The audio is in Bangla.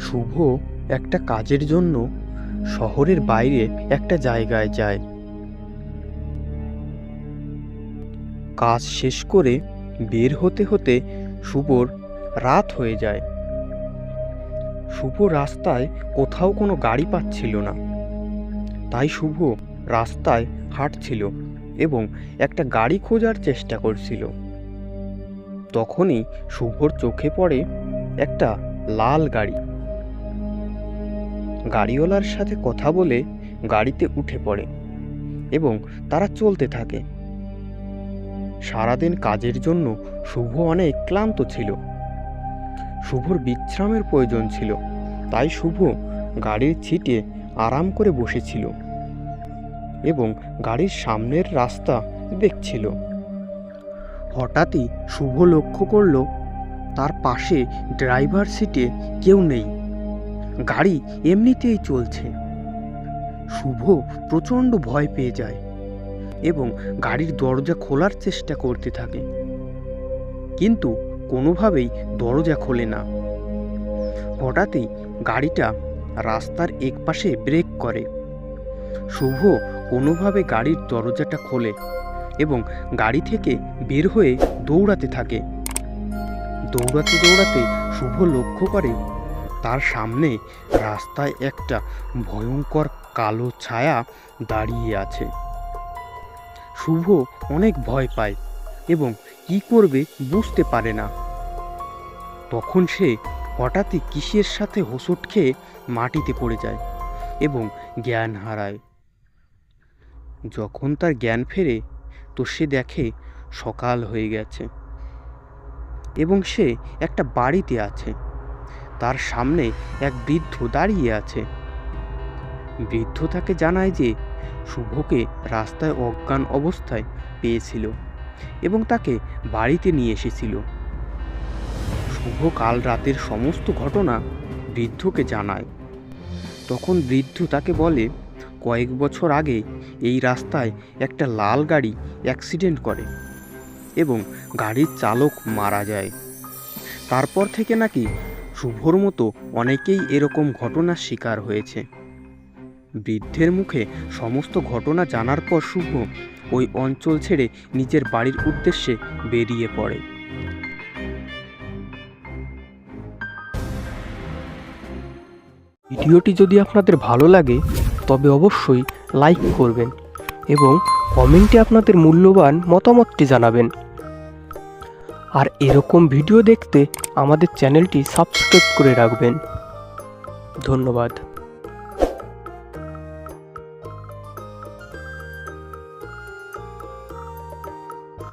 শুভ একটা কাজের জন্য শহরের বাইরে একটা জায়গায় যায়। কাজ শেষ করে বের হতে হতে শুভর রাত হয়ে যায়। শুভ রাস্তায় কোথাও কোনো গাড়ি পাচ্ছিল না, তাই শুভ রাস্তায় হাঁটছিল এবং একটা গাড়ি খোঁজার চেষ্টা করছিল। তখনই শুভর চোখে পড়ে একটা লাল গাড়ি। গাড়িওয়ালার সাথে কথা বলে গাড়িতে উঠে পড়ে এবং তারা চলতে থাকে। সারাদিন কাজের জন্য শুভ অনেক ক্লান্ত ছিল। শুভর বিশ্রামের প্রয়োজন ছিল, তাই শুভ গাড়ির সিটে আরাম করে বসেছিল এবং গাড়ির সামনের রাস্তা দেখছিল। হঠাৎই শুভ লক্ষ্য করল তার পাশে ড্রাইভার সিটে কেউ নেই, গাড়ি এমনিতেই চলছে। শুভ প্রচণ্ড ভয় পেয়ে যায় এবং গাড়ির দরজা খোলার চেষ্টা করতে থাকে, কিন্তু কোনোভাবেই দরজা খোলে না। হঠাৎই গাড়িটা রাস্তার একপাশে ব্রেক করে। শুভ কোনোভাবে গাড়ির দরজাটা খোলে এবং গাড়ি থেকে বের হয়ে দৌড়াতে থাকে। দৌড়াতে দৌড়াতে শুভ লক্ষ্য করে তার সামনে রাস্তায় একটা ভয়ঙ্কর কালো ছায়া দাঁড়িয়ে আছে। শুভ অনেক ভয় পায় এবং কি করবে বুঝতে পারে না। তখন সে হঠাৎই কিসের সাথে হোঁচট খেয়ে মাটিতে পড়ে যায় এবং জ্ঞান হারায়। যখন তার জ্ঞান ফেরে তো সে দেখে সকাল হয়ে গেছে এবং সে একটা বাড়িতে আছে। তার সামনে এক বৃদ্ধ দাঁড়িয়ে আছে। বৃদ্ধ তাকে জানায় যে শুভকে রাস্তায় অজ্ঞান অবস্থায় পেয়েছিল এবং তাকে বাড়িতে নিয়ে এসেছিল। শুভ কাল রাতের সমস্ত ঘটনা বৃদ্ধকে জানায়। তখন বৃদ্ধ তাকে বলে কয়েক বছর আগে এই রাস্তায় একটা লাল গাড়ি অ্যাক্সিডেন্ট করে এবং গাড়ির চালক মারা যায়। তারপর থেকে নাকি শুভর মতো অনেকেই এরকম ঘটনার শিকার হয়েছে। বৃদ্ধের মুখে সমস্ত ঘটনা জানার পর শুভ ওই অঞ্চল ছেড়ে নিজের বাড়ির উদ্দেশ্যে বেরিয়ে পড়ে। ভিডিওটি যদি আপনাদের ভালো লাগে তবে অবশ্যই লাইক করবেন এবং কমেন্টে আপনাদের মূল্যবান মতামতটি জানাবেন। আর এরকম ভিডিও দেখতে আমাদের চ্যানেলটি সাবস্ক্রাইব করে রাখবেন। ধন্যবাদ।